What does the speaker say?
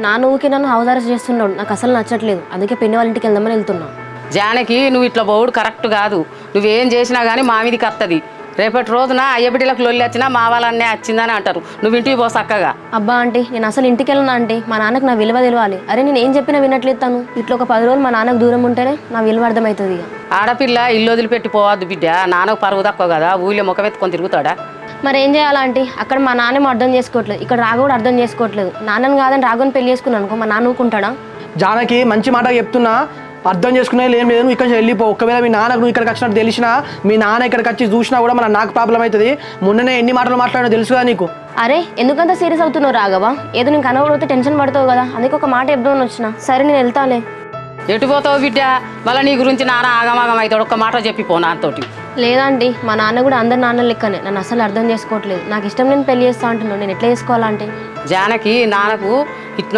నాన్న ఊకే నన్ను హౌస్ అరెస్ట్ చేస్తున్నాడు, నాకు అసలు నచ్చట్లేదు. అందుకే పిన్ని వాళ్ళ ఇంటికి వెళ్దామని వెళ్తున్నా. జానకి నువ్వు ఇట్లా పోవుడు కరెక్ట్ కాదు. నువ్వేం చేసినా కానీ మా మీదకి వస్తుంది. రేపటి రోజున అయ్య బిడ్డలకు లొల్లి వచ్చినా మా వాళ్ళన్నే వచ్చిందని అంటారు. నువ్వు ఇంటికి పో చక్కగా. అబ్బా ఆంటీ, నేను అసలు ఇంటికి వెళ్ళినా ఆంటీ. మా నాన్నకు నా విలువ తెలియాలి. అరే నేను ఏం చెప్పినా వినట్లేదు తను. ఇట్లా ఒక 10 రోజులు మా నాన్నకు దూరం ఉంటేనే నా విలువ అర్థమవుతుంది. ఇక ఆడపిల్ల ఇల్లు వదిలిపెట్టి పోవద్దు బిడ్డ. నాన్నకు పరువు తక్కువ కదా, ఊళ్ళో ముఖం ఎత్తుకొని తిరుగుతాడా? మరి ఏం చేయాలా ఆంటీ? అక్కడ మా నాన్నేమో అర్థం చేసుకోవట్లేదు, ఇక్కడ రాఘవ కూడా అర్థం చేసుకోవట్లేదు. నాన్నని కాదని రాఘవని పెళ్లి చేసుకున్నాను అనుకో, మా నాన్న ఊకుంటాడా? జానకి మంచి మాట చెప్తున్నా, అర్థం చేసుకునే ఏం లేదు. నువ్వు ఇక్కడ వెళ్ళిపో. ఒకవేళ మీ నాన్నకు నువ్వు ఇక్కడికి వచ్చినట్టు తెలిసినా, మీ నాన్న ఇక్కడికి వచ్చి చూసినా కూడా నాకు ప్రాబ్లం అవుతుంది. మొన్ననే ఎన్ని మాటలు మాట్లాడినా తెలుసు కదా నీకు. అరే ఎందుకంత సీరియస్ అవుతున్నావు రాఘవ? ఏదో నేను కనబడితే టెన్షన్ పడతావు కదా, అందుకే ఒక మాట చెప్దామని వచ్చిన. సరే నేను వెళ్తాలే. ఎటు పోతావు బిడ్డ? మళ్ళీ నీ గురించి నాన్న ఆగమాగం అవుతాడు. ఒక్క మాట చెప్పిపో నాతోటి. లేదండి, మా నాన్న కూడా అందరి నాన్న లెక్కనే నన్ను అసలు అర్థం చేసుకోవట్లేదు. నాకు ఇష్టం నేను పెళ్లి చేస్తా అంటున్నాను, నేను ఎట్లా చేసుకోవాలంటే? జానకి నాన్నకు ఇట్లా